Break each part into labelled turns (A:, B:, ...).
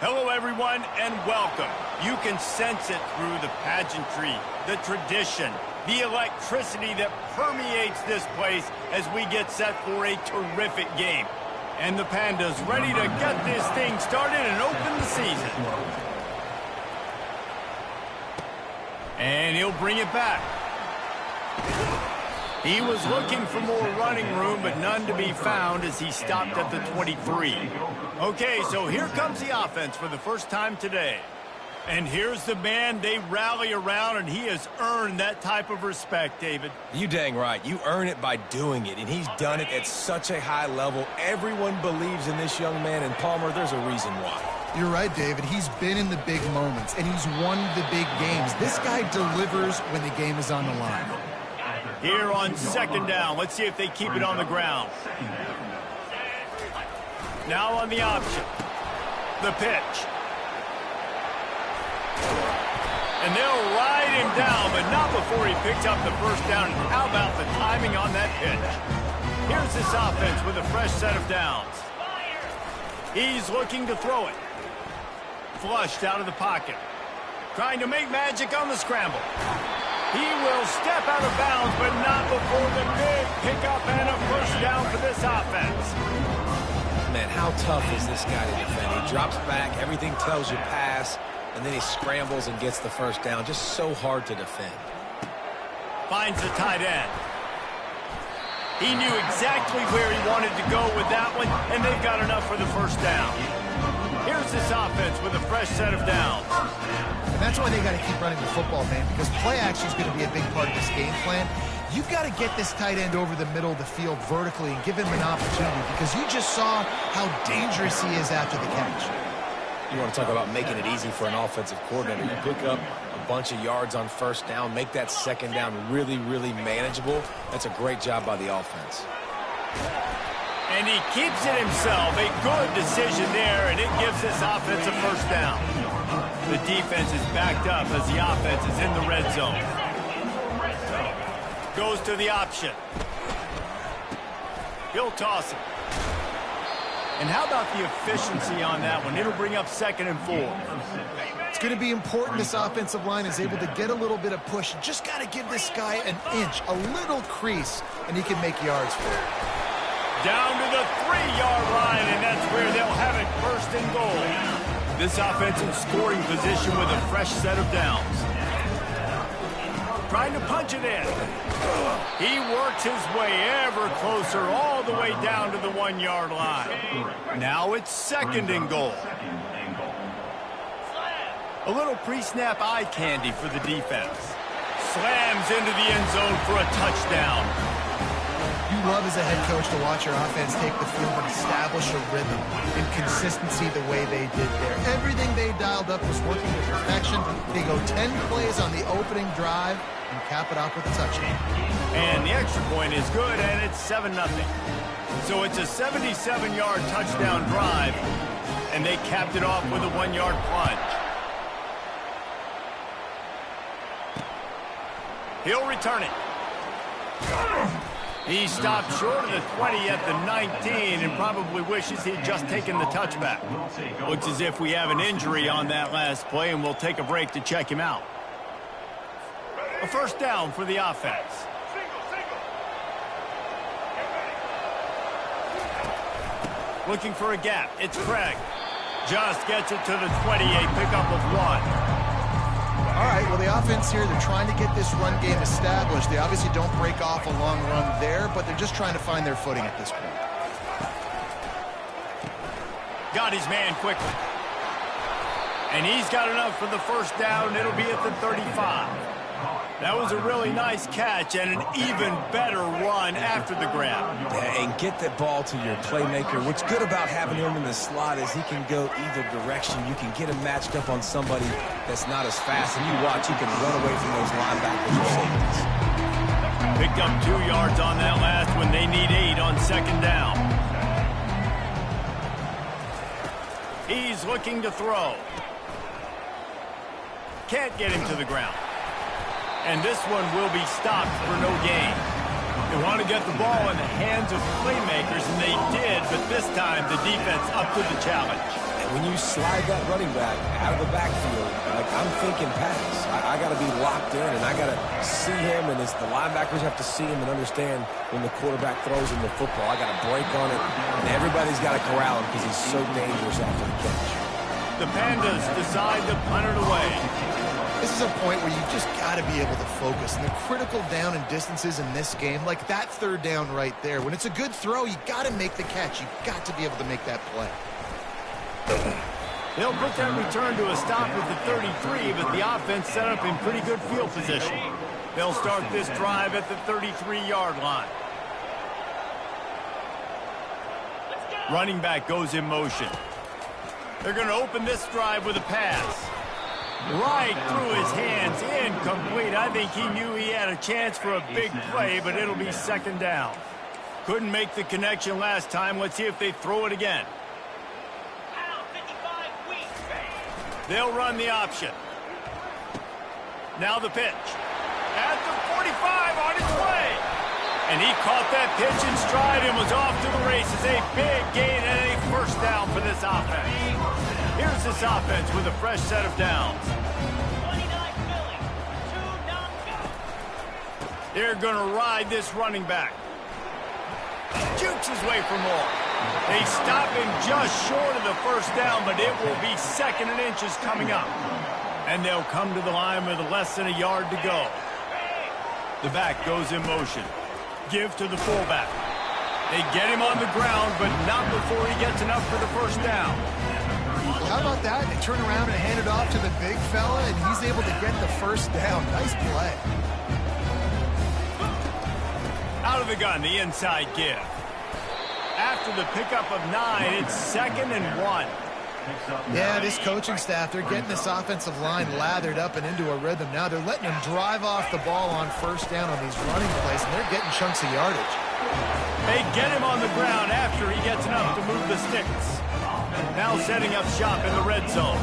A: Hello, everyone, and welcome. You can sense it through the pageantry, the tradition, the electricity that permeates this place as we get set for a terrific game. And the Pandas ready to get this thing started and open the season. And he'll bring it back. He was looking for more running room, but none to be found as he stopped at the 23. Okay, so here comes the offense for the first time today. And here's the man they rally around, and he has earned that type of respect, David.
B: You dang right. You earn it by doing it, and he's done it at such a high level. Everyone believes in this young man, and Palmer, there's a reason why.
C: You're right, David. He's been in the big moments, and he's won the big games. This guy delivers when the game is on the line.
A: Here on second down, let's see if they keep it on the ground. Now on the option. The pitch. And they'll ride him down, but not before he picks up the first down. And how about the timing on that pitch? Here's this offense with a fresh set of downs. He's looking to throw it. Flushed out of the pocket. Trying to make magic on the scramble. He will step out of bounds, but not before the big pickup and a first down for this offense.
B: Man, how tough is this guy to defend? He drops back, everything tells you pass, and then he scrambles and gets the first down. Just so hard to defend.
A: Finds the tight end. He knew exactly where he wanted to go with that one, and they've got enough for the first down. Here's this offense with a fresh set of downs.
C: And that's why they got to keep running the football, man, because play action is going to be a big part of this game plan. You've got to get this tight end over the middle of the field vertically and give him an opportunity, because you just saw how dangerous he is after the catch.
B: You want to talk about making it easy for an offensive coordinator. You pick up a bunch of yards on first down, make that second down really, really manageable. That's a great job by the offense.
A: And he keeps it himself. A good decision there, and it gives this offense a first down. The defense is backed up as the offense is in the red zone. Goes to the option. He'll toss it. And how about the efficiency on that one? It'll bring up 2nd and 4.
C: It's going to be important this offensive line is able to get a little bit of push. Just got to give this guy an inch, a little crease, and he can make yards for it.
A: Down to the 3-yard line, and that's where they'll have it, 1st and goal. This offense in scoring position with a fresh set of downs. Trying to punch it in. He works his way ever closer all the way down to the 1-yard line. Now it's 2nd and goal. A little pre-snap eye candy for the defense. Slams into the end zone for a touchdown.
C: You love as a head coach to watch your offense take the field and establish a rhythm and consistency the way they did there. Everything they dialed up was working to perfection. They go 10 plays on the opening drive and cap it off with a touchdown.
A: And the extra point is good, and it's 7-0. So it's a 77-yard touchdown drive, and they capped it off with a 1-yard plunge. He'll return it. He stopped short of the 20 at the 19 and probably wishes he'd just taken the touchback. Looks as if we have an injury on that last play, and we'll take a break to check him out. A first down for the offense. Looking for a gap. It's Craig. Just gets it to the 20, a pickup of 1.
C: All right, well, the offense here, they're trying to get this run game established. They obviously don't break off a long run there, but they're just trying to find their footing at this point.
A: Got his man quickly. And he's got enough for the first down. It'll be at the 35. That was a really nice catch and an even better run after the grab.
B: Yeah, and get that ball to your playmaker. What's good about having him in the slot is he can go either direction. You can get him matched up on somebody that's not as fast, and you watch, he can run away from those linebackers or safeties.
A: Picked up 2 yards on that last one. They need 8 on 2nd down. He's looking to throw. Can't get him to the ground. And this one will be stopped for no gain. They want to get the ball in the hands of playmakers, and they did, but this time the defense up to the challenge.
B: And when you slide that running back out of the backfield, like I'm thinking pass. I got to be locked in, and I got to see him, and the linebackers have to see him and understand when the quarterback throws him the football. I got to break on it, and everybody's got to corral him because he's so dangerous after the catch.
A: The Pandas decide to punt it away.
C: This is a point where you've just got to be able to focus. And the critical down and distances in this game, like that third down right there, when it's a good throw, you got to make the catch. You've got to be able to make that play.
A: They'll put that return to a stop at the 33, but the offense set up in pretty good field position. They'll start this drive at the 33-yard line. Running back goes in motion. They're going to open this drive with a pass. Right through his hands, incomplete. I think he knew he had a chance for a big play, but it'll be second down. Couldn't make the connection last time. Let's see if they throw it again. They'll run the option. Now the pitch. At the 45 on its way. And he caught that pitch in stride and was off to the races. A big gain and a first down for this offense. Here's this offense with a fresh set of downs. They're going to ride this running back. Jukes his way for more. They stop him just short of the first down, but it will be second and inches coming up. And they'll come to the line with less than a yard to go. The back goes in motion. Give to the fullback. They get him on the ground, but not before he gets enough for the first down.
C: Well, how about that? They turn around and hand it off to the big fella, and he's able to get the first down. Nice play.
A: Out of the gun, the inside give. After the pickup of 9, it's 2nd and 1.
C: Yeah, this coaching staff, they're getting this offensive line lathered up and into a rhythm. Now they're letting them drive off the ball on first down on these running plays, and they're getting chunks of yardage.
A: They get him on the ground after he gets enough to move the sticks. Now setting up shop in the red zone.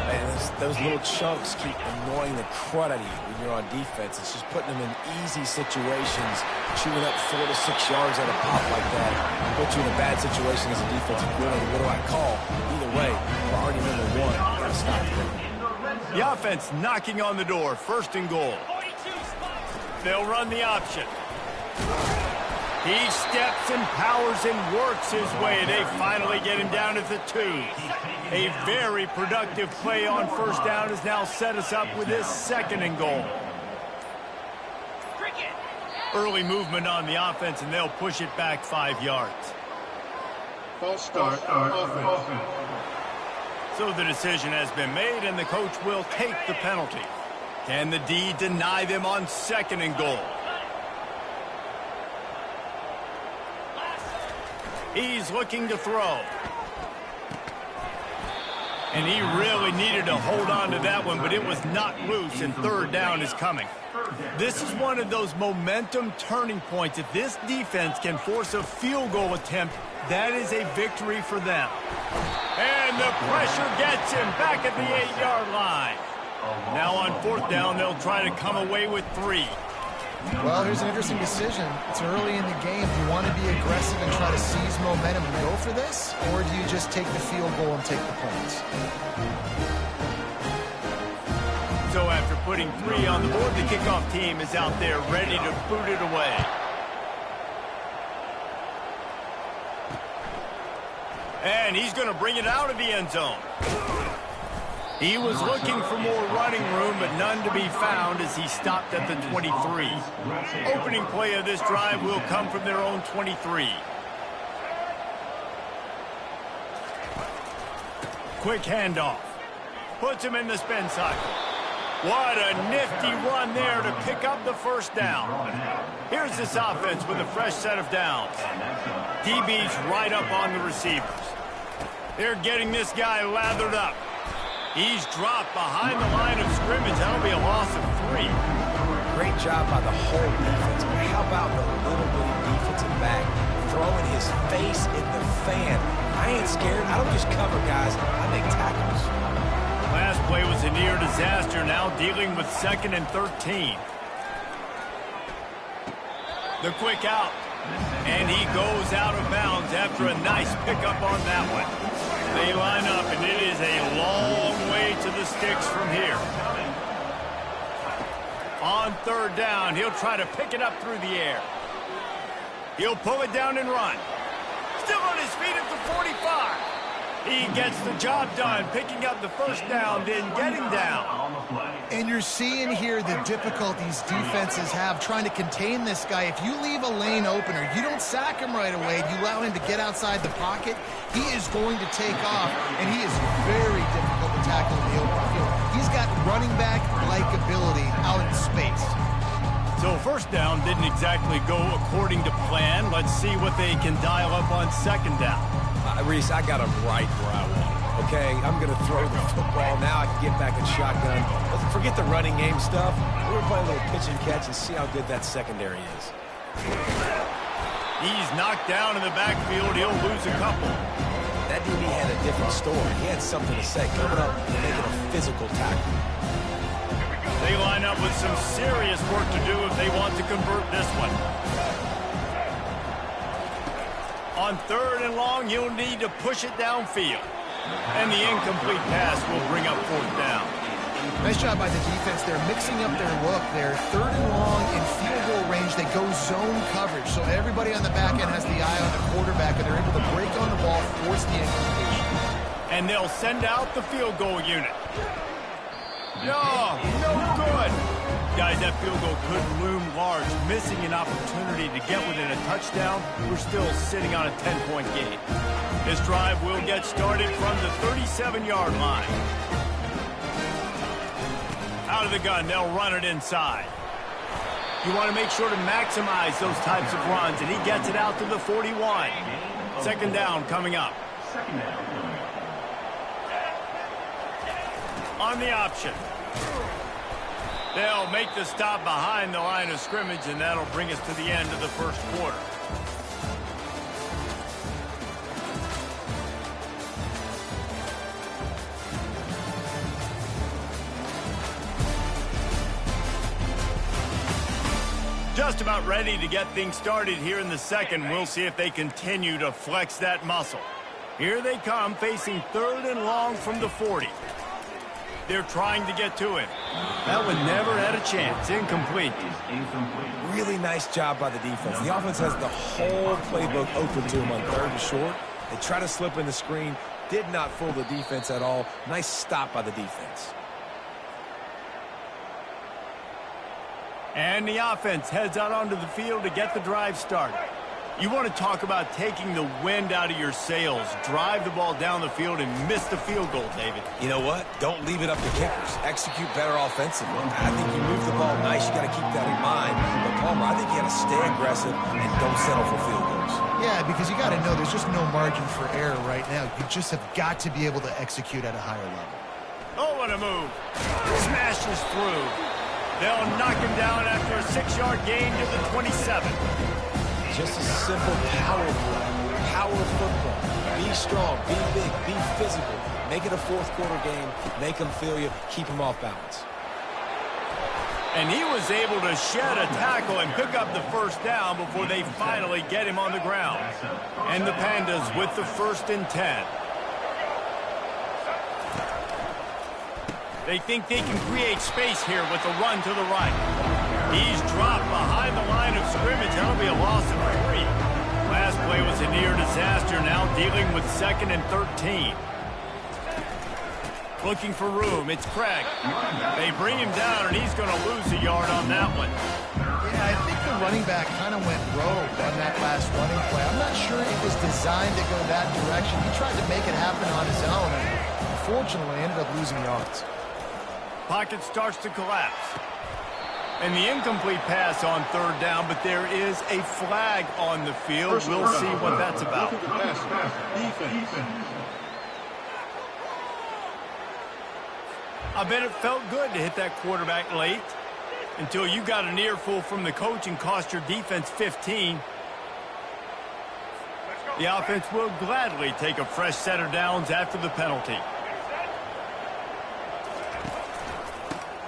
B: Man, those little chunks keep annoying the crud out of you when you're on defense. It's just putting them in easy situations, chewing up 4 to 6 yards at a pop like that. Put you in a bad situation as a defensive coordinator. What do I call? Either way, priority number 1, got to stop the run.
A: The offense knocking on the door, 1st and goal. They'll run the option. He steps and powers and works his way. They finally get him down at the 2. A very productive play on first down has now set us up with this 2nd and goal. Early movement on the offense, and they'll push it back 5 yards.
D: False start, offense.
A: So the decision has been made, and the coach will take the penalty. Can the D deny them on 2nd and goal? He's looking to throw. And he really needed to hold on to that one, but it was not loose, and 3rd down is coming. This is one of those momentum turning points. If this defense can force a field goal attempt, that is a victory for them. And the pressure gets him back at the 8-yard line. Now on 4th down, they'll try to come away with 3.
C: Well, here's an interesting decision. It's early in the game. Do you want to be aggressive and try to seize momentum and go for this? Or do you just take the field goal and take the points?
A: So after putting 3 on the board, the kickoff team is out there ready to boot it away. And he's going to bring it out of the end zone. He was looking for more running room, but none to be found as he stopped at the 23. Opening play of this drive will come from their own 23. Quick handoff. Puts him in the spin cycle. What a nifty run there to pick up the first down. Here's this offense with a fresh set of downs. DB's right up on the receivers. They're getting this guy lathered up. He's dropped behind the line of scrimmage. That'll be a loss of 3.
B: Great job by the whole defense. But how about the little bitty defensive back throwing his face in the fan? I ain't scared. I don't just cover guys. I make tackles.
A: Last play was a near disaster. Now dealing with 2nd and 13. The quick out. And he goes out of bounds after a nice pickup on that one. They line up, and it is a long way to the sticks from here. On third down, he'll try to pick it up through the air. He'll pull it down and run. Still on his feet at the 45. He gets the job done, picking up the first down, then getting down.
C: And you're seeing here the difficulties defenses have trying to contain this guy. If you leave a lane open or you don't sack him right away, you allow him to get outside the pocket, he is going to take off, and he is very difficult to tackle in the open field. He's got running back-like ability out in space.
A: So first down didn't exactly go according to plan. Let's see what they can dial up on second down.
B: Reese, I got him right where I want him. Okay, I'm going to throw the football now. I can get back in shotgun. Let's forget the running game stuff. We're going to play a little pitch and catch and see how good that secondary is.
A: He's knocked down in the backfield. He'll lose a couple.
B: That DB had a different story. He had something to say, coming up and making a physical tackle.
A: They line up with some serious work to do if they want to convert this one. On third and long, you'll need to push it downfield. And the incomplete pass will bring up fourth down.
C: Nice job by the defense. They're mixing up their look. They're third and long in field goal range. They go zone coverage. So everybody on the back end has the eye on the quarterback, and they're able to break on the ball, force the incompletion.
A: And they'll send out the field goal unit. No good. Guys, that field goal could loom large. Missing an opportunity to get within a touchdown. We're still sitting on a 10-point game. This drive will get started from the 37-yard line. Out of the gun, they'll run it inside. You want to make sure to maximize those types of runs, and he gets it out to the 41. Second down coming up. On the option. They'll make the stop behind the line of scrimmage, and that'll bring us to the end of the first quarter. Just about ready to get things started here in the second. We'll see if they continue to flex that muscle. Here they come, facing third and long from the 40. They're trying to get to him. That one never had a chance. Incomplete.
B: Really nice job by the defense. The offense has the whole playbook open to him on third and short. They try to slip in the screen. Did not fool the defense at all. Nice stop by the defense.
A: And the offense heads out onto the field to get the drive started. You want to talk about taking the wind out of your sails. Drive the ball down the field and miss the field goal, David.
B: You know what? Don't leave it up to kickers. Execute better offensively. I think you move the ball nice. You got to keep that in mind. But, Palmer, I think you got to stay aggressive and don't settle for field goals.
C: Yeah, because you got to know there's just no margin for error right now. You just have got to be able to execute at a higher level.
A: Oh, what a move. Smashes through. They'll knock him down after a 6-yard gain to the 27.
B: Just a simple power play. Power football. Be strong, be big, be physical. Make it a fourth-quarter game. Make them feel you. Keep them off balance.
A: And he was able to shed a tackle and pick up the first down before they finally get him on the ground. And the Pandas with the 1st and 10. They think they can create space here with a run to the right. He's dropped behind the line of scrimmage. That'll be a loss of 3. Last play was a near disaster. Now dealing with 2nd and 13. Looking for room. It's Craig. They bring him down, and he's going to lose a yard on that one.
C: Yeah, I think the running back kind of went rogue on that last running play. I'm not sure it was designed to go that direction. He tried to make it happen on his own, and unfortunately ended up losing yards.
A: Pocket starts to collapse. And the incomplete pass on third down, but there is a flag on the field. We'll see what that's about.
D: Defense.
A: I bet it felt good to hit that quarterback late until you got an earful from the coach and cost your defense 15. The offense will gladly take a fresh set of downs after the penalty.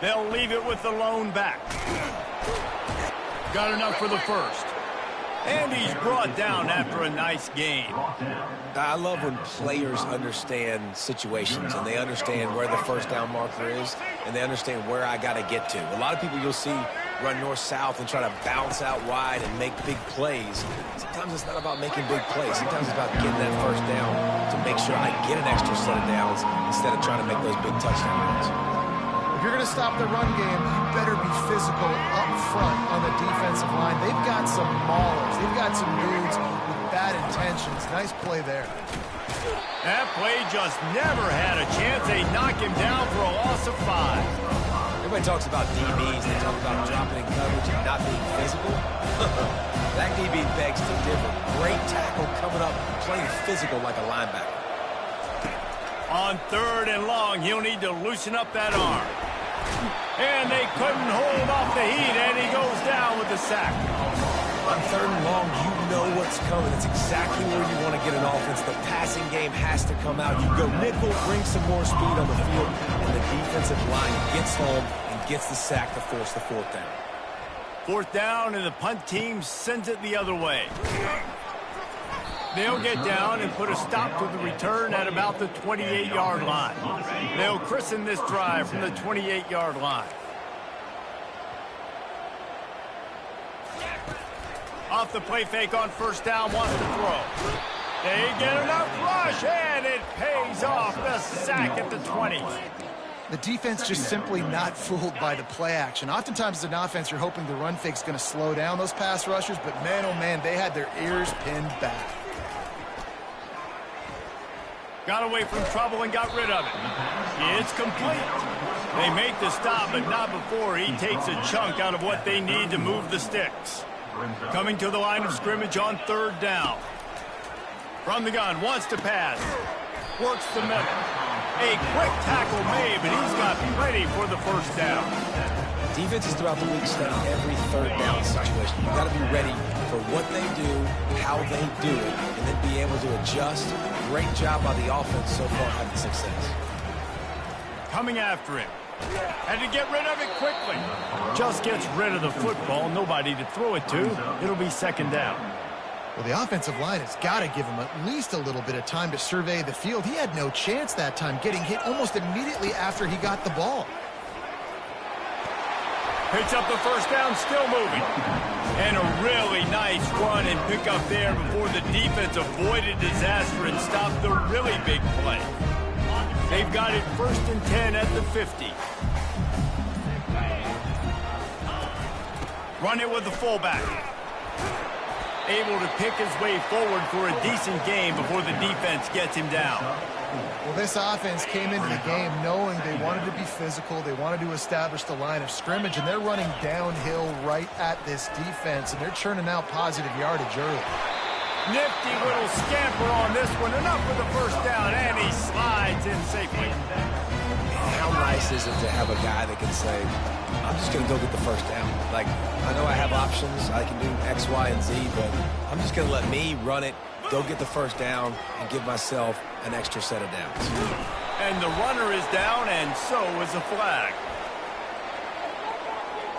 A: They'll leave it with the lone back. Got enough for the first. And he's brought down after a nice gain.
B: I love when players understand situations and they understand where the first down marker is and they understand where I got to get to. A lot of people you'll see run north-south and try to bounce out wide and make big plays. Sometimes it's not about making big plays. Sometimes it's about getting that first down to make sure I get an extra set of downs instead of trying to make those big touchdown runs.
C: If you're going to stop the run game, you better be physical up front on the defensive line. They've got some maulers. They've got some dudes with bad intentions. Nice play there.
A: That play just never had a chance. They knock him down for a loss of 5.
B: Everybody talks about DBs. They talk about dropping in coverage and not being physical. That DB begs to differ. Great tackle coming up, playing physical like a linebacker.
A: On 3rd and long, he'll need to loosen up that arm. And they couldn't hold off the heat, and he goes down with the sack.
B: On 3rd and long, you know what's coming. It's exactly where you want to get an offense. The passing game has to come out. You go nickel, bring some more speed on the field, and the defensive line gets home and gets the sack to force the 4th down.
A: 4th down, and the punt team sends it the other way. They'll get down and put a stop to the return at about the 28-yard line. They'll christen this drive from the 28-yard line. Off the play fake on 1st down, wants to throw. They get enough rush, and it pays off. The sack at the 20.
C: The defense just simply not fooled by the play action. Oftentimes as an offense, you're hoping the run fake's going to slow down those pass rushers, but man, oh man, they had their ears pinned back.
A: Got away from trouble and got rid of it. It's complete. They make the stop, but not before he takes a chunk out of what they need to move the sticks. Coming to the line of scrimmage on 3rd down. From the gun, wants to pass. Works the middle. A quick tackle made, but he's got plenty for the 1st down.
B: Defenses throughout the league study every 3rd down situation. You've got to be ready for what they do, how they do it, and then be able to adjust. Great job by the offense so far having success.
A: Coming after him. Had to get rid of it quickly. Just gets rid of the football. Nobody to throw it to. It'll be 2nd down.
C: Well, the offensive line has got to give him at least a little bit of time to survey the field. He had no chance that time, getting hit almost immediately after he got the ball.
A: Picks up the 1st down, still moving. And a really nice run and pick up there before the defense avoided disaster and stopped the really big play. They've got it 1st and 10 at the 50. Run it with the fullback. Able to pick his way forward for a decent game before the defense gets him down.
C: Well, this offense came into the game knowing they wanted to be physical, they wanted to establish the line of scrimmage, and they're running downhill right at this defense, and they're churning out positive yardage early.
A: Nifty little scamper on this one, enough for the 1st down, and he slides in safely.
B: How nice is it to have a guy that can say, I'm just going to go get the 1st down. Like, I know I have options. I can do X, Y, and Z, but I'm just going to let me run it, go get the 1st down, and give myself an extra set of downs.
A: And the runner is down, and so is a flag.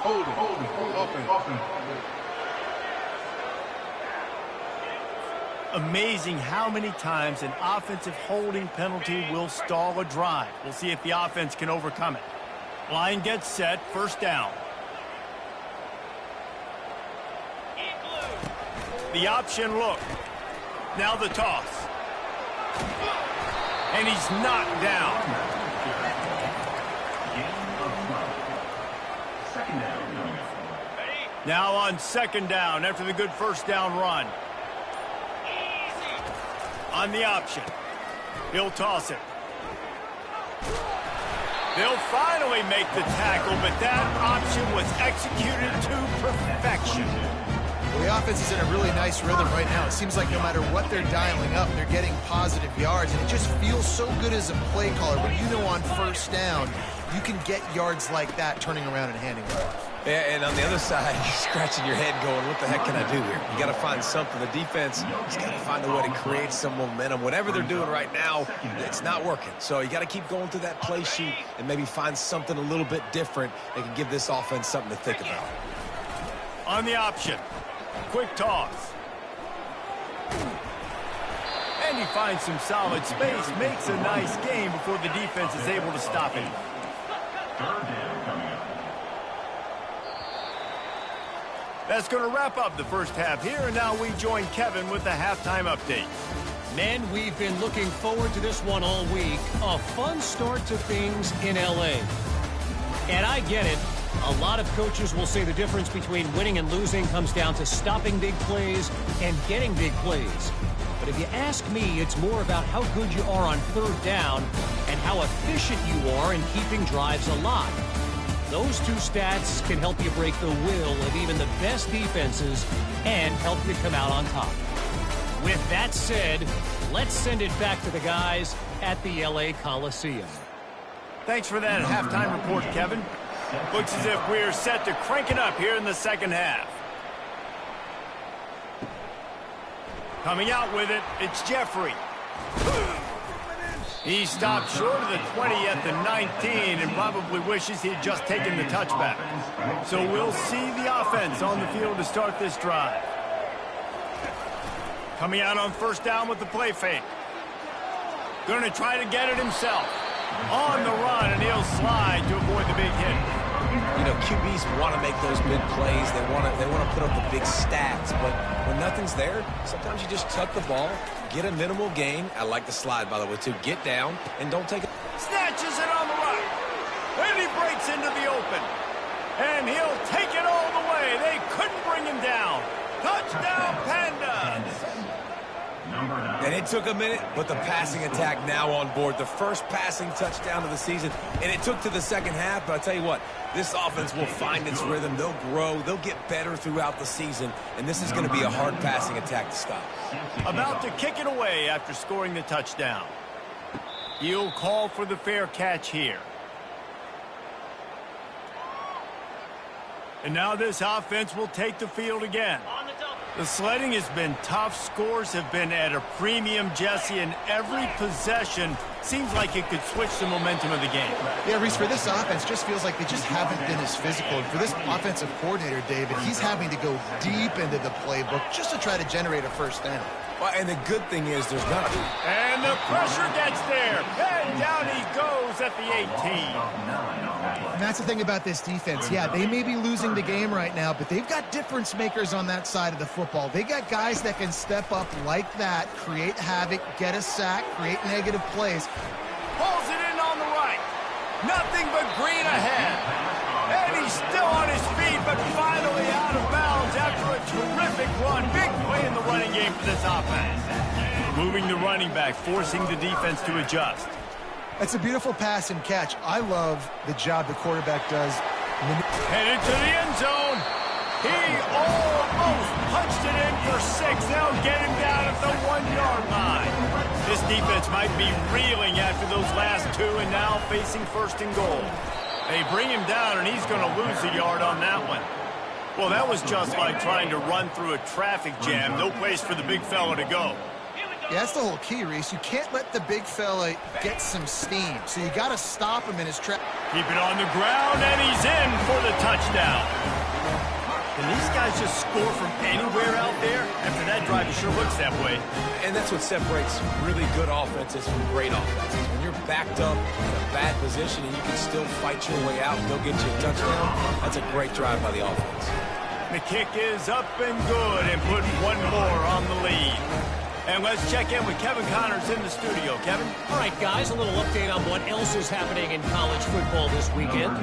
D: Hold it.
A: Amazing how many times an offensive holding penalty will stall a drive. We'll see if the offense can overcome it. Line gets set, 1st down. The option look. Now the toss. And he's knocked down. Now on 2nd down after the good 1st down run. On the option. He'll toss it. They'll finally make the tackle, but that option was executed to perfection.
C: Well, the offense is in a really nice rhythm right now. It seems like no matter what they're dialing up, they're getting positive yards, and it just feels so good as a play caller when you know on 1st down you can get yards like that turning around and handing it off.
B: Yeah, and on the other side, you're scratching your head going, what the heck can I do here? You got to find something. The defense has got to find a way to create some momentum. Whatever they're doing right now, it's not working. So you got to keep going through that play sheet and maybe find something a little bit different that can give this offense something to think about.
A: On the option. Quick toss. And he finds some solid space, makes a nice gain before the defense is able to stop him. That's going to wrap up the first half here, and now we join Kevin with the halftime update.
E: Men, we've been looking forward to this one all week. A fun start to things in L.A. And I get it. A lot of coaches will say the difference between winning and losing comes down to stopping big plays and getting big plays. But if you ask me, it's more about how good you are on third down and how efficient you are in keeping drives alive. Those two stats can help you break the will of even the best defenses and help you come out on top. With that said, let's send it back to the guys at the L.A. Coliseum.
A: Thanks for that halftime report, Kevin. Looks as if we're set to crank it up here in the second half. Coming out with it, it's Jeffrey. He stopped short of the 20 at the 19 and probably wishes he had just taken the touchback. So we'll see the offense on the field to start this drive. Coming out on first down with the play fake. Going to try to get it himself. On the run, and he'll slide to avoid the big hit.
B: You know, QBs want to make those big plays. They want to put up the big stats. But when nothing's there, sometimes you just tuck the ball, get a minimal gain. I like the slide, by the way, too. Get down and don't take it.
A: Snatches it on the right. And he breaks into the open. And he'll take it all the way. They couldn't bring him down. Touchdown, Pandas.
B: And it took a minute, but the passing attack now on board. The first passing touchdown of the season, and it took to the second half. But I'll tell you what, this offense will find its rhythm. They'll grow. They'll get better throughout the season, and this is going to be a hard passing attack to stop.
A: About to kick it away after scoring the touchdown. He'll call for the fair catch here. And now this offense will take the field again. The sledding has been tough. Scores have been at a premium, Jesse, and every possession seems like it could switch the momentum of the game.
C: Yeah, Reese, for this offense, just feels like they just haven't been as physical. And for this offensive coordinator, David, he's having to go deep into the playbook just to try to generate a first down.
B: Well, and the good thing is there's not.
A: And the pressure gets there. And down he goes at the 18.
C: And that's the thing about this defense. Yeah, they may be losing the game right now, but they've got difference makers on that side of the football. They got guys that can step up like that, create havoc, get a sack, create negative plays.
A: Pulls it in on the right. Nothing but green ahead. And he's still on his feet, but finally out of bounds after a terrific run. Big play in the running game for this offense. Moving the running back, forcing the defense to adjust.
C: That's a beautiful pass and catch. I love the job the quarterback does.
A: Headed to the end zone. He almost punched it in for 6. They'll get him down at the 1-yard line. This defense might be reeling after those last two and now facing first and goal. They bring him down, and he's going to lose a yard on that one. Well, that was just like trying to run through a traffic jam. No place for the big fella to go.
C: Yeah, that's the whole key, Reese. You can't let the big fella get some steam. So you got to stop him in his track.
A: Keep it on the ground, and he's in for the touchdown. Can these guys just score from anywhere out there? After that drive, it sure looks that way.
B: And that's what separates really good offenses from great offenses. When you're backed up in a bad position and you can still fight your way out and go get you a touchdown, that's a great drive by the offense.
A: The kick is up and good and put one more on the lead. And let's check in with Kevin Connors in the studio. Kevin?
E: All right, guys, a little update on what else is happening in college football this weekend.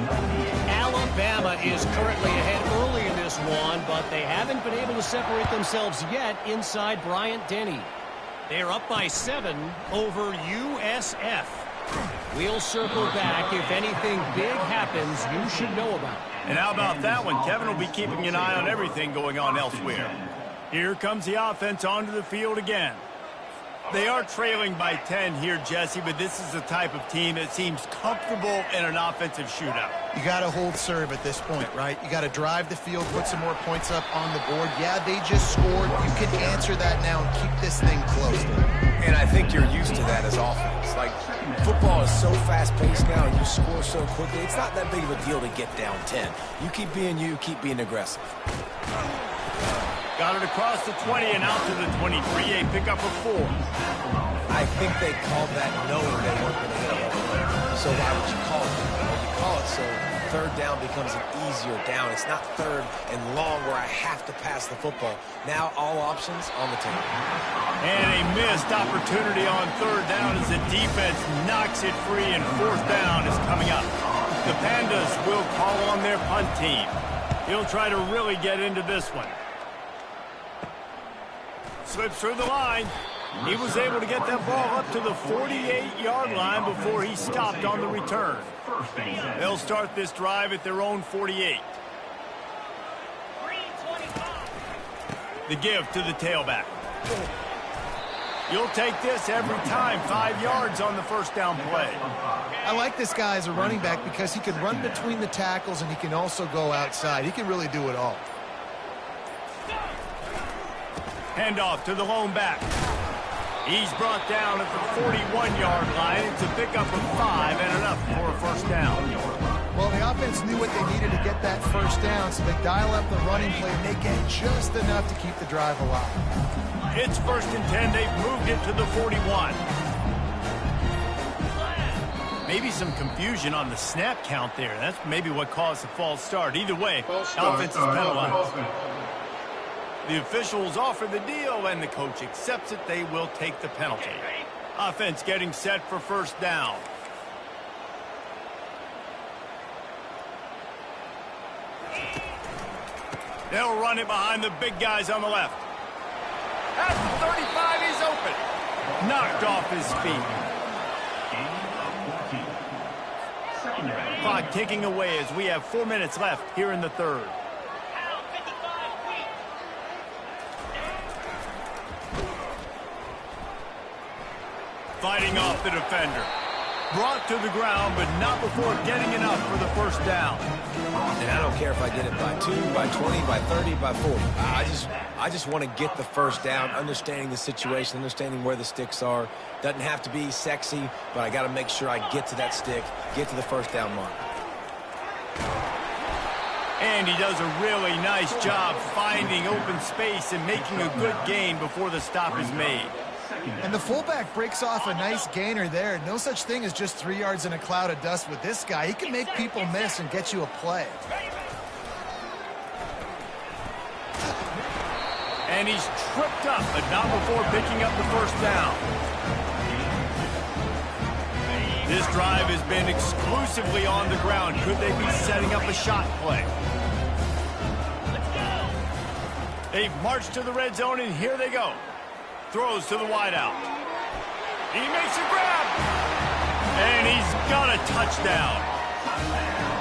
E: Alabama is currently ahead early in this one, but they haven't been able to separate themselves yet inside Bryant-Denny. They're up by 7 over USF. We'll circle back. If anything big happens, you should know about it.
A: And how about that one? Kevin will be keeping an eye on everything going on elsewhere. Here comes the offense onto the field again. They are trailing by 10 here, Jesse, but this is the type of team that seems comfortable in an offensive shootout.
C: You got to hold serve at this point, right? You got to drive the field, put some more points up on the board. Yeah, they just scored. You can answer that now and keep this thing close.
B: And I think you're used to that as offense. Like, football is so fast-paced now and you score so quickly, it's not that big of a deal to get down 10. You keep being aggressive.
A: Got it across the 20 and out to the 23. A pickup of 4.
B: I think they called that knowing they weren't going to hit a home run. So why would you call it? Well, you call it so third down becomes an easier down. It's not third and long where I have to pass the football. Now all options on the table.
A: And a missed opportunity on third down as the defense knocks it free, and fourth down is coming up. The Pandas will call on their punt team. He'll try to really get into this one. Slips through the line. He was able to get that ball up to the 48-yard line before he stopped on the return. They'll start this drive at their own 48. The give to the tailback. You'll take this every time. 5 yards on the first down play.
C: I like this guy as a running back because he can run between the tackles and he can also go outside. He can really do it all.
A: Handoff to the lone back. He's brought down at the 41-yard line. It's a pickup of 5 and enough for a first down.
C: Well, the offense knew what they needed to get that first down, so they dial up the running play and they get just enough to keep the drive alive.
A: It's 1st and 10. They've moved it to the 41. Maybe some confusion on the snap count there. That's maybe what caused the false start. Either way, offense is penalized. The officials offer the deal, and the coach accepts it. They will take the penalty. Offense getting set for first down. They'll run it behind the big guys on the left. At the 35, he's open. Knocked off his feet. Clock ticking away as we have 4 minutes left here in the third. Fighting off the defender. Brought to the ground, but not before getting enough for the first down.
B: And I don't care if I get it by 2, by 20, by 30, by 40. I just want to get the first down, understanding the situation, understanding where the sticks are. Doesn't have to be sexy, but I got to make sure I get to that stick, get to the first down mark.
A: And he does a really nice job finding open space and making a good gain before the stop is made.
C: And the fullback breaks off a nice gainer there. No such thing as just 3 yards in a cloud of dust with this guy. He can make people miss and get you a play.
A: And he's tripped up, but not before picking up the first down. This drive has been exclusively on the ground. Could they be setting up a shot play? They've marched to the red zone, and here they go. Throws to the wideout. He makes a grab. And he's got a touchdown.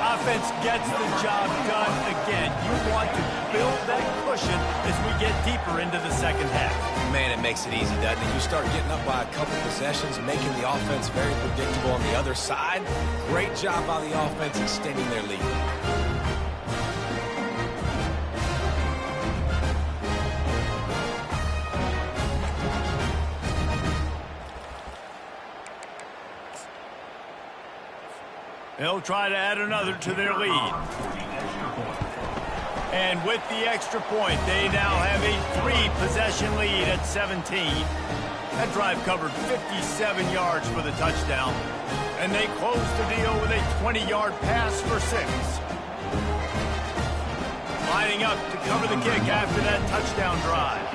A: Offense gets the job done again. You want to build that cushion as we get deeper into the second half.
B: Man, it makes it easy, doesn't it? You start getting up by a couple possessions, making the offense very predictable on the other side. Great job by the offense extending their lead.
A: They'll try to add another to their lead. And with the extra point, they now have a 3-possession lead at 17. That drive covered 57 yards for the touchdown. And they close the deal with a 20-yard pass for 6. Lining up to cover the kick after that touchdown drive.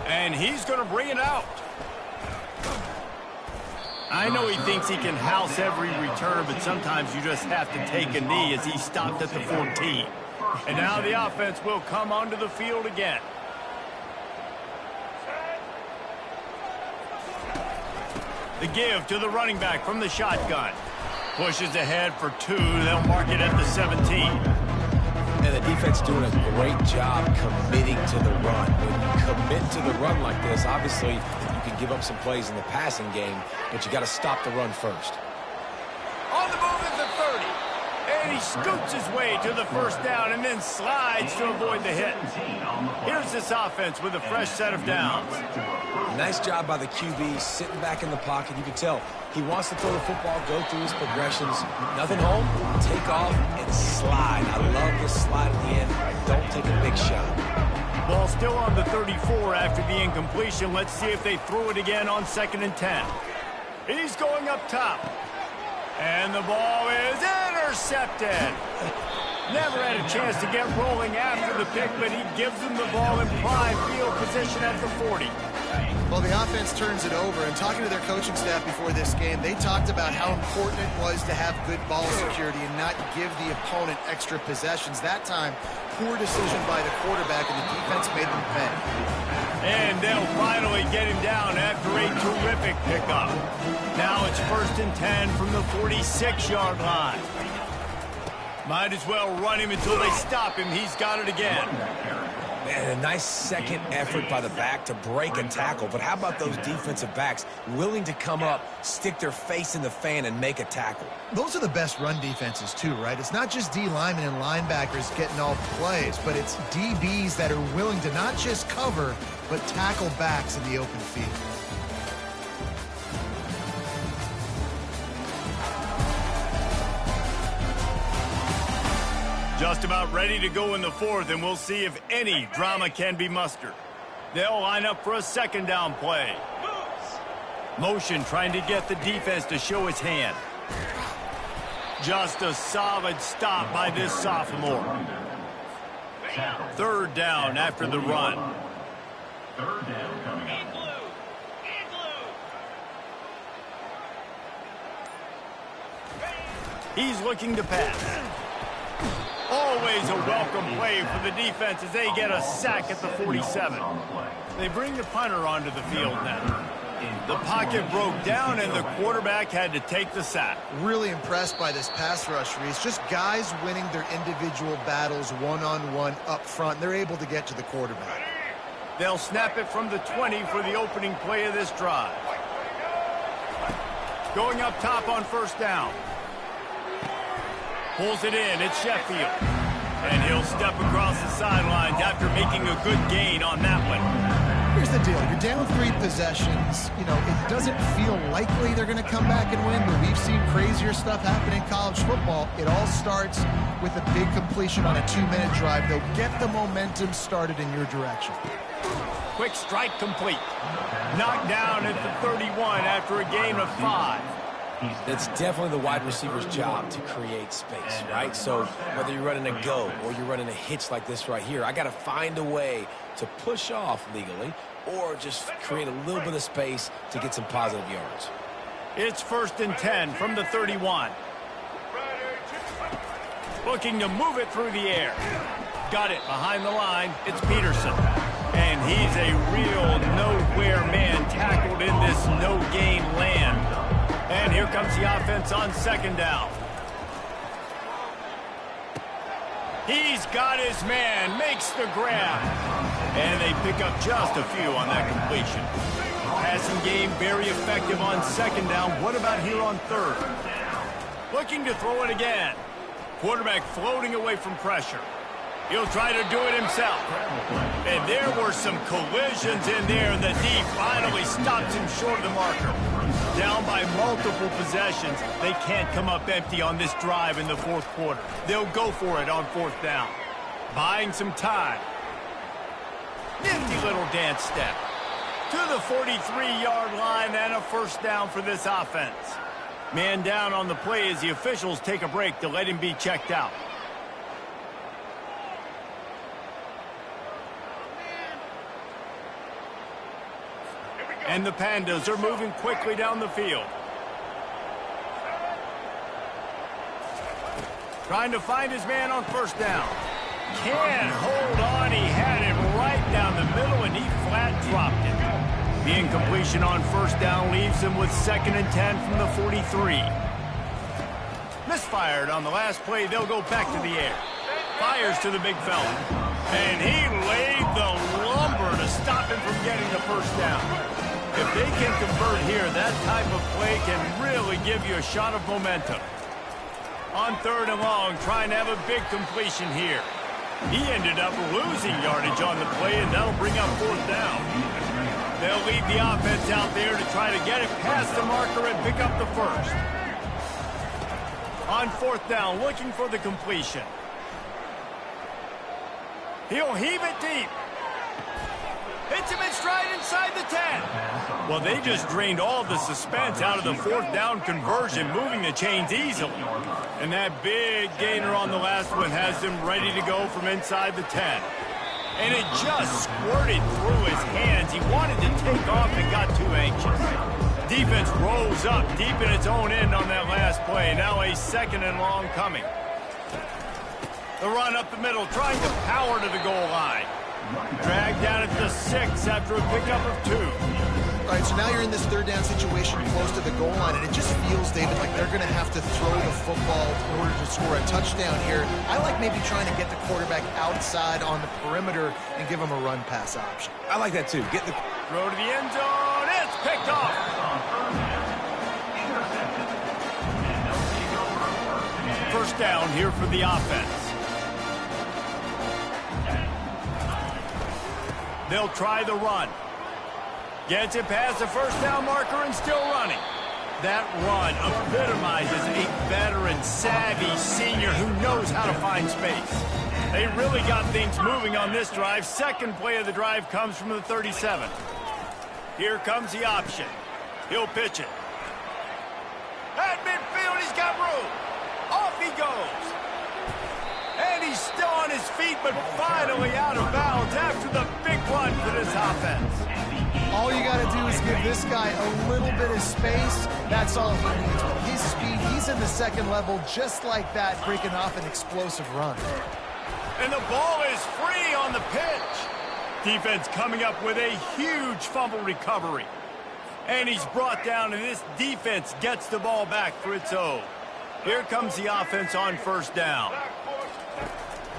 A: And he's going to bring it out. I know he thinks he can house every return, but sometimes you just have to take a knee as he stopped at the 14. And now the offense will come onto the field again. The give to the running back from the shotgun. Pushes ahead for 2. They'll mark it at the 17.
B: And the defense doing a great job committing to the run. When you commit to the run like this, obviously you can give up some plays in the passing game, but you got to stop the run first.
A: On the move at the 30. And he scoots his way to the first down and then slides to avoid the hit. Here's this offense with a fresh set of downs.
B: Nice job by the QB, sitting back in the pocket. You can tell he wants to throw the football, go through his progressions. Nothing home, take off, and slide. I love this slide at the end. Don't take a big shot.
A: Ball still on the 34 after the incompletion. Let's see if they throw it again on 2nd and 10. He's going up top. And the ball is intercepted. Never had a chance to get rolling after the pick, but he gives them the ball in prime field position at the 40.
C: Well, the offense turns it over, and talking to their coaching staff before this game, they talked about how important it was to have good ball security and not give the opponent extra possessions. That time, poor decision by the quarterback, and the defense made them pay.
A: And they'll finally get him down after a terrific pickup. Now it's 1st and 10 from the 46-yard line. Might as well run him until they stop him. He's got it again.
B: Man, a nice second effort by the back to break a tackle. But how about those defensive backs willing to come up, stick their face in the fan, and make a tackle?
C: Those are the best run defenses, too, right? It's not just D linemen and linebackers getting all the plays, but it's DBs that are willing to not just cover, but tackle backs in the open field.
A: Just about ready to go in the 4th, and we'll see if any drama can be mustered. They'll line up for a 2nd down play. Motion trying to get the defense to show his hand. Just a solid stop by this sophomore. 3rd down after the run.
D: 3rd down coming up.
A: He's looking to pass. Always a welcome play for the defense as they get a sack at the 47. They bring the punter onto the field now. The pocket broke down and the quarterback had to take the sack.
C: Really impressed by this pass rush, Reese. Just guys winning their individual battles one-on-one up front. They're able to get to the quarterback.
A: They'll snap it from the 20 for the opening play of this drive. Going up top on 1st down. Pulls it in. It's Sheffield. And he'll step across the sidelines after making a good gain on that one.
C: Here's the deal. You're down 3 possessions. You know, it doesn't feel likely they're going to come back and win, but we've seen crazier stuff happen in college football. It all starts with a big completion on a 2-minute drive. They'll get the momentum started in your direction.
A: Quick strike complete. Knocked down at the 31 after a gain of 5.
B: It's definitely the wide receiver's job to create space, right? So whether you're running a go or you're running a hitch like this right here, I got to find a way to push off legally or just create a little bit of space to get some positive yards.
A: It's 1st and 10 from the 31. Looking to move it through the air. Got it behind the line. It's Peterson. And he's a real nowhere man tackled in this no-gain land. And here comes the offense on 2nd down. He's got his man, makes the grab. And they pick up just a few on that completion. Passing game very effective on 2nd down. What about here on 3rd? Looking to throw it again. Quarterback floating away from pressure. He'll try to do it himself. And there were some collisions in there. The D finally stops him short of the marker. Down by multiple possessions. They can't come up empty on this drive in the 4th quarter. They'll go for it on 4th down. Buying some time. Nifty little dance step. To the 43-yard line and a 1st down for this offense. Man down on the play as the officials take a break to let him be checked out. And the Pandas are moving quickly down the field. Trying to find his man on 1st down. Can't hold on. He had it right down the middle, and he flat dropped it. The incompletion on 1st down leaves him with 2nd and 10 from the 43. Misfired on the last play. They'll go back to the air. Fires to the big fella. And he laid the lumber to stop him from getting the 1st down. If they can convert here, that type of play can really give you a shot of momentum. On 3rd and long, trying to have a big completion here. He ended up losing yardage on the play, and that'll bring up 4th down. They'll leave the offense out there to try to get it past the marker and pick up the first. On 4th down, looking for the completion. He'll heave it deep. Hits him in stride inside the 10. Well, they just drained all the suspense out of the 4th down conversion, moving the chains easily. And that big gainer on the last one has them ready to go from inside the 10. And it just squirted through his hands. He wanted to take off and got too anxious. Defense rose up deep in its own end on that last play. Now a 2nd and long coming. The run up the middle, trying to power to the goal line. Dragged down at the 6 after a pickup of 2.
C: All right, so now you're in this 3rd down situation close to the goal line, and it just feels, David, like they're going to have to throw the football in order to score a touchdown here. I like maybe trying to get the quarterback outside on the perimeter and give him a run-pass option.
B: I like that, too. Get the
A: Throw to the end zone. It's picked off. First down here for the offense. They'll try the run. Gets it past the 1st down marker and still running. That run epitomizes a veteran, savvy senior who knows how to find space. They really got things moving on this drive. 2nd play of the drive comes from the 37. Here comes the option. He'll pitch it. At midfield, he's got room. Off he goes. And he's still on his feet, but finally out of bounds after the big run for this offense.
C: All you got to do is give this guy a little bit of space. That's all he needs. With his speed, he's in the 2nd level just like that, breaking off an explosive run.
A: And the ball is free on the pitch. Defense coming up with a huge fumble recovery. And he's brought down, and this defense gets the ball back for its own. Here comes the offense on 1st down.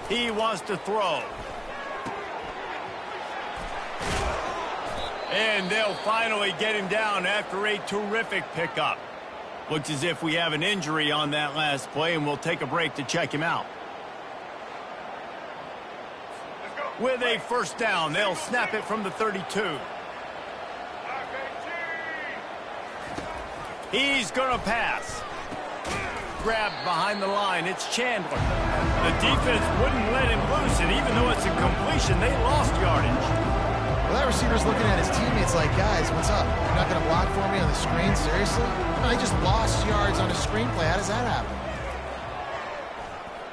A: He wants to throw. And they'll finally get him down after a terrific pickup. Looks as if we have an injury on that last play, and we'll take a break to check him out. With a 1st down, they'll snap it from the 32. He's going to pass. Grabbed behind the line. It's Chandler. The defense wouldn't let him loose, and even though it's a completion, they lost yardage.
C: Well, that receiver's looking at his teammates like, guys, what's up? You're not going to block for me on the screen? Seriously? I just lost yards on a screenplay. How does that happen?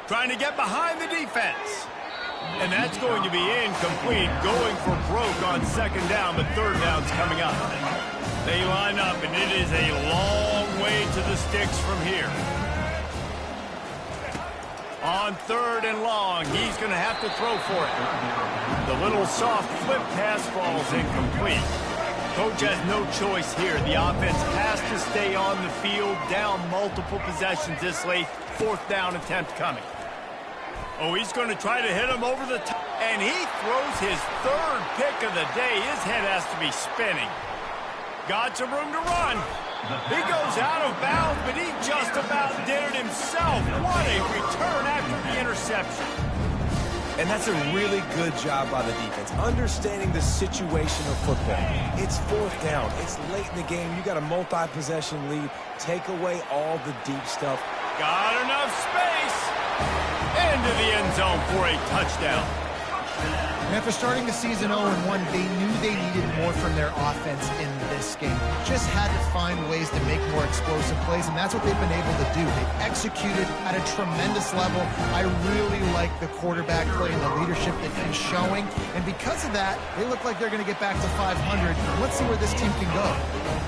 A: Trying to get behind the defense. And that's going to be incomplete, going for broke on 2nd down, but 3rd down's coming up. They line up, and it is a long way to the sticks from here. On 3rd and long, he's going to have to throw for it. The little soft flip pass falls incomplete. Coach has no choice here. The offense has to stay on the field, down multiple possessions this late. 4th down attempt coming. Oh, he's going to try to hit him over the top. And he throws his 3rd pick of the day. His head has to be spinning. Got some room to run. He goes out of bounds, but he just about did it himself. What a return after the interception.
B: And that's a really good job by the defense, understanding the situation of football. It's 4th down. It's late in the game. You got a multi-possession lead. Take away all the deep stuff.
A: Got enough space. Into the end zone for a touchdown.
C: And after starting the season 0-1, they knew they needed more from their offense in this game. Just had to find ways to make more explosive plays, and that's what they've been able to do. They've executed at a tremendous level. I really like the quarterback play and the leadership that he's showing. And because of that, they look like they're going to get back to 500. Let's see where this team can go.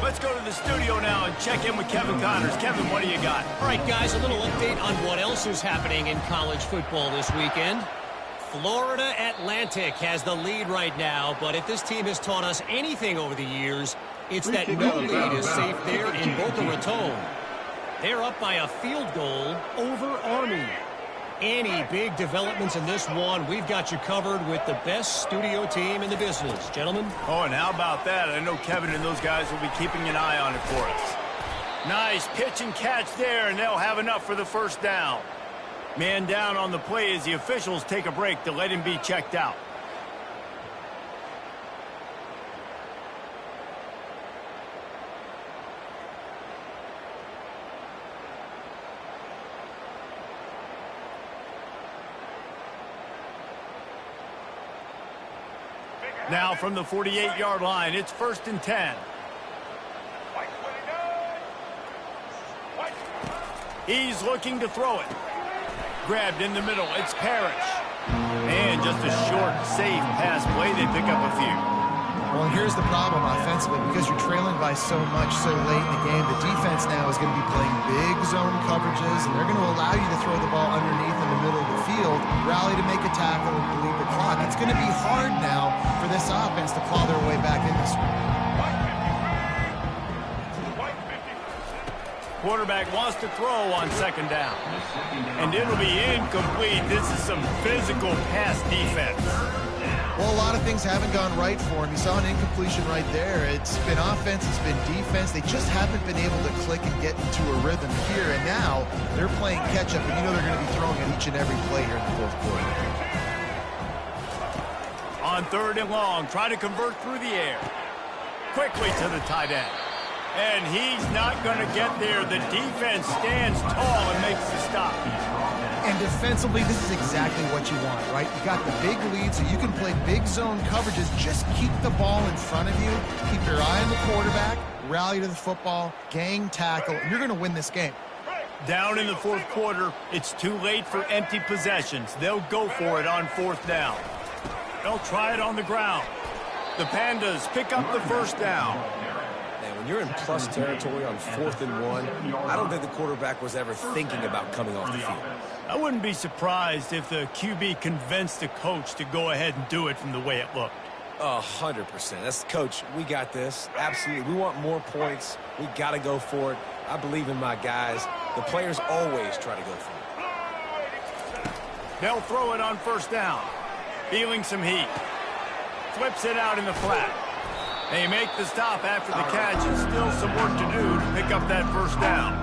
A: Let's go to the studio now and check in with Kevin Connors. Kevin, what do you got?
E: All right, guys, a little update on what else is happening in college football this weekend. Florida Atlantic has the lead right now, but if this team has taught us anything over the years, it's that no lead is safe there in Boca Raton. They're up by a field goal over Army. Any big developments in this one, we've got you covered with the best studio team in the business. Gentlemen?
A: Oh, and how about that? I know Kevin and those guys will be keeping an eye on it for us. Nice pitch and catch there, and they'll have enough for the 1st down. Man down on the play as the officials take a break to let him be checked out. Now from the 48-yard line, it's 1st and 10. He's looking to throw it. Grabbed in the middle, it's Parrish. And just a short, safe pass play, they pick up a few.
C: Well, here's the problem offensively. Because you're trailing by so much so late in the game, the defense now is going to be playing big zone coverages, and they're going to allow you to throw the ball underneath in the middle of the field, rally to make a tackle, and bleed the clock. It's going to be hard now for this offense to claw their way back in this one.
A: Quarterback wants to throw on 2nd down. And it'll be incomplete. This is some physical pass defense.
C: Well, a lot of things haven't gone right for him. You saw an incompletion right there. It's been offense, it's been defense. They just haven't been able to click and get into a rhythm here. And now they're playing catch-up, and you know they're going to be throwing at each and every play here in the 4th quarter.
A: On 3rd and long, try to convert through the air. Quickly to the tight end. And he's not going to get there. The defense stands tall and makes the stop.
C: And defensively, this is exactly what you want, right? You got the big lead, so you can play big zone coverages. Just keep the ball in front of you. Keep your eye on the quarterback. Rally to the football. Gang tackle. And you're going to win this game.
A: Down in the 4th quarter, it's too late for empty possessions. They'll go for it on 4th down. They'll try it on the ground. The Pandas pick up the 1st down.
B: When you're in plus territory on 4th and 1, I don't think the quarterback was ever thinking about coming off the field.
A: I wouldn't be surprised if the QB convinced the coach to go ahead and do it from the way it looked.
B: 100%. That's coach. We got this. Absolutely. We want more points. We got to go for it. I believe in my guys. The players always try to go for it.
A: They'll throw it on 1st down. Feeling some heat. Flips it out in the flat. They make the stop after the catch, and still some work to do to pick up that 1st down.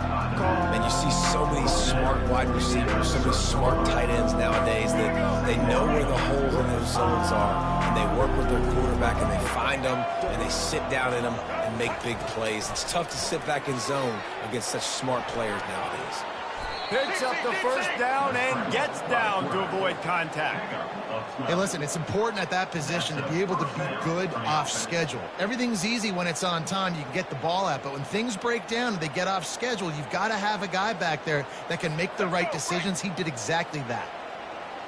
B: And you see so many smart wide receivers, so many smart tight ends nowadays that they know where the holes in those zones are, and they work with their quarterback, and they find them, and they sit down in them and make big plays. It's tough to sit back in zone against such smart players nowadays.
A: Picks up the 1st down and gets down to avoid contact.
C: Hey, listen, it's important at that position to be able to be good off schedule. Everything's easy when it's on time. You can get the ball out, but when things break down and they get off schedule, you've got to have a guy back there that can make the right decisions. He did exactly that.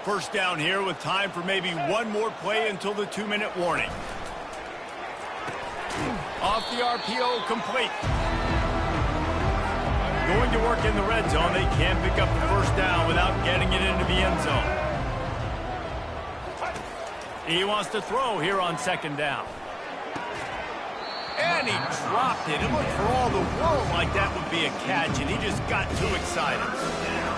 A: 1st down here with time for maybe one more play until the 2-minute warning. Off the RPO, complete. Going to work in the red zone. They can't pick up the 1st down without getting it into the end zone. He wants to throw here on 2nd down. And he dropped it. It looked for all the world like that would be a catch, and he just got too excited.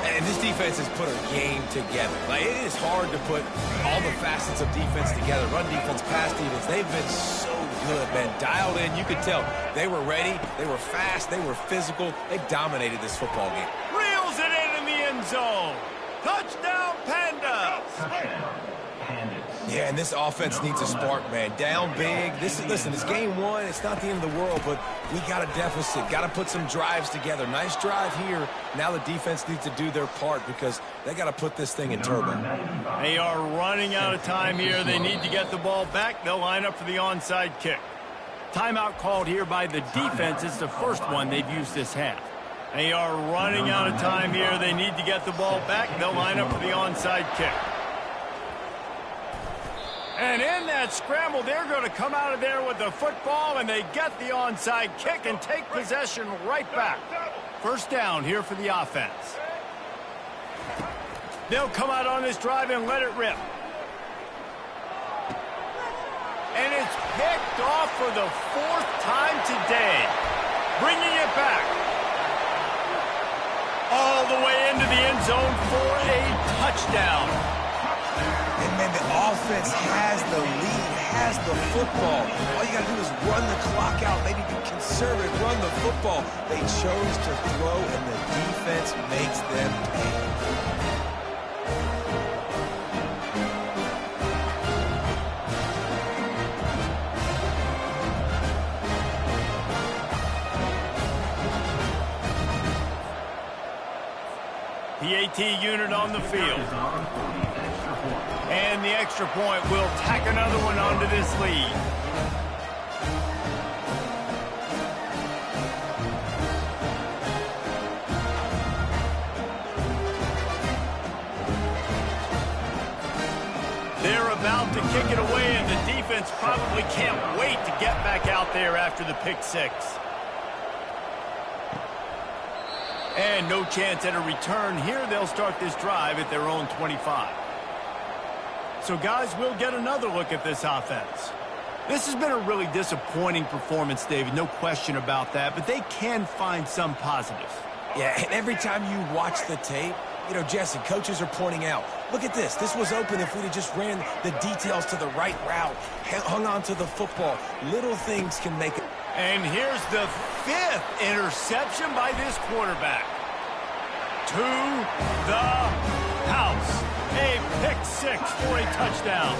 B: And this defense has put a game together. Like, it is hard to put all the facets of defense together. Run defense, pass defense. They've been so good, man. Dialed in. You could tell they were ready. They were fast. They were physical. They dominated this football game.
A: Reels it in the end zone. Touchdown, Pandas.
B: Yeah, and this offense needs a spark, man. Down big. Listen, it's game 1. It's not the end of the world, but we got a deficit. Got to put some drives together. Nice drive here. Now the defense needs to do their part because they got to put this thing in turbo.
A: They are running out of time here. They need to get the ball back. They'll line up for the onside kick. Timeout called here by the defense. It's the first one they've used this half. They are running out of time here. They need to get the ball back. They'll line up for the onside kick. And in that scramble, they're going to come out of there with the football, and they get the onside kick and take possession right back. 1st down here for the offense. They'll come out on this drive and let it rip. And it's picked off for the 4th time today. Bringing it back. All the way into the end zone for a touchdown.
B: And, man, the offense has the lead, has the football. All you got to do is run the clock out, maybe be conservative, run the football. They chose to throw, and the defense makes them pay.
A: PAT unit on the field. And the extra point will tack another one onto this lead. They're about to kick it away, and the defense probably can't wait to get back out there after the pick six. And no chance at a return here. They'll start this drive at their own 25. So, guys, we'll get another look at this offense. This has been a really disappointing performance, David, no question about that, but they can find some positives.
B: Yeah, and every time you watch the tape, you know, Jesse, coaches are pointing out, look at this. This was open if we'd have just ran the details to the right route, hung on to the football. Little things can make it.
A: And here's the 5th interception by this quarterback. To the house. A pick six for a touchdown.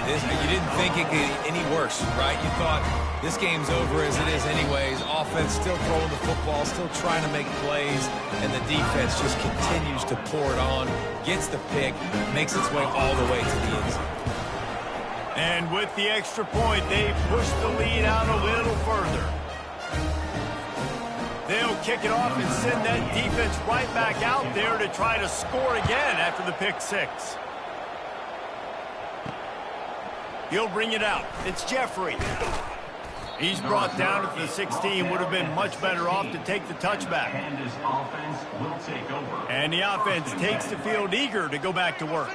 B: Dude, you didn't think it could get any worse, right? You thought this game's over as it is anyways. Offense still throwing the football, still trying to make plays, and the defense just continues to pour it on, gets the pick, makes its way all the way to the end zone.
A: And with the extra point, they push the lead out a little further. They'll kick it off and send that defense right back out there to try to score again after the pick six. He'll bring it out. It's Jeffrey. He's brought down at the 16. Would have been much better off to take the touchback. And the offense takes the field eager to go back to work.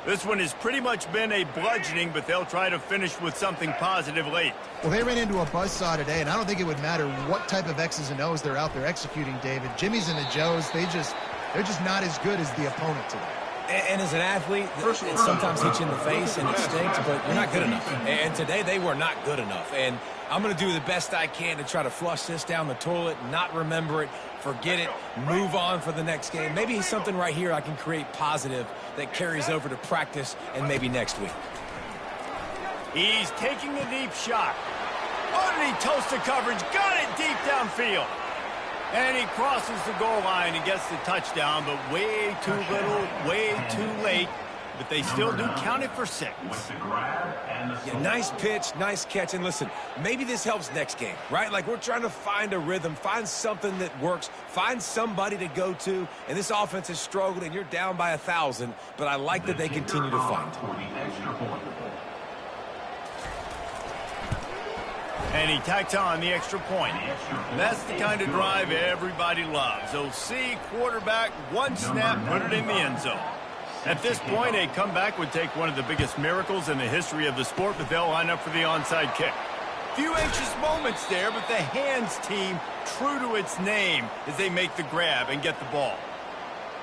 A: This one has pretty much been a bludgeoning, but they'll try to finish with something positive late.
C: Well, they ran into a buzzsaw today, and I don't think it would matter what type of X's and O's they're out there executing, David. Jimmy's and the Joes, they're just not as good as the opponent today.
B: And as an athlete, it sometimes hits you in the face and it stinks, but you're not good enough. And today they were not good enough. And I'm going to do the best I can to try to flush this down the toilet, not remember it, forget it, move on for the next game. Maybe something right here I can create positive that carries over to practice and maybe next week.
A: He's taking a deep shot. Underneath toasted coverage, got it deep downfield. And he crosses the goal line and gets the touchdown, but way too little, way too late. But they still do count it for 6.
B: Yeah, nice pitch, nice catch. And listen, maybe this helps next game, right? Like we're trying to find a rhythm, find something that works, find somebody to go to. And this offense has struggled, and you're down by 1,000. But I like that they continue to find.
A: And he tacks on the extra point. That's the kind of drive everybody loves. OC, quarterback, one snap, put it in the end zone. At this point, a comeback would take one of the biggest miracles in the history of the sport, but they'll line up for the onside kick. Few anxious moments there, but the hands team, true to its name, as they make the grab and get the ball.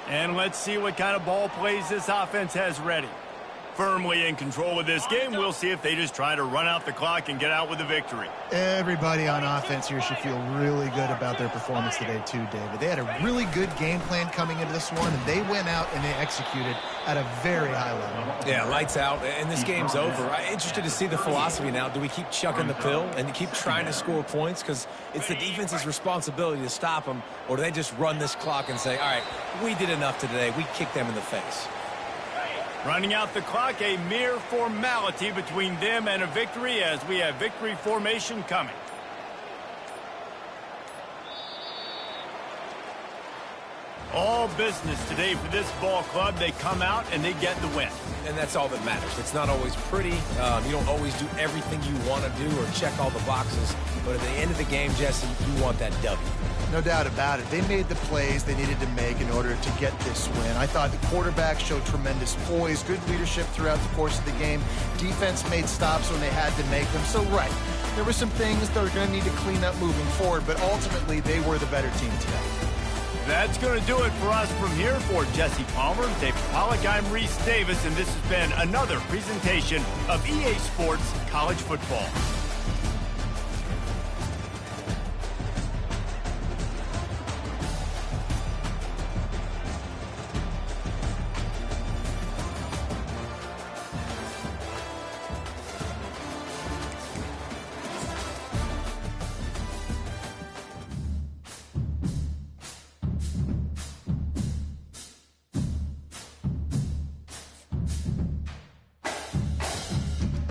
A: And let's see what kind of ball plays this offense has ready. Firmly in control of this game. We'll see if they just try to run out the clock and get out with a victory.
C: Everybody on offense here should feel really good about their performance today too, David. They had a really good game plan coming into this one, and they went out and they executed at a very high level.
B: Yeah, lights out, and this game's over. I'm interested to see the philosophy now. Do we keep chucking the pill and keep trying to score points? Because it's the defense's responsibility to stop them, or do they just run this clock and say, all right, we did enough today. We kicked them in the face.
A: Running out the clock, a mere formality between them and a victory as we have victory formation coming. All business today for this ball club. They come out and they get the win.
B: And that's all that matters. It's not always pretty. You don't always do everything you want to do or check all the boxes. But at the end of the game, Jesse, you want that W.
C: No doubt about it. They made the plays they needed to make in order to get this win. I thought the quarterback showed tremendous poise, good leadership throughout the course of the game. Defense made stops when they had to make them. So, right, there were some things that were going to need to clean up moving forward, but ultimately they were the better team today.
A: That's going to do it for us from here. For Jesse Palmer, David Pollack, I'm Reese Davis, and this has been another presentation of EA Sports College Football.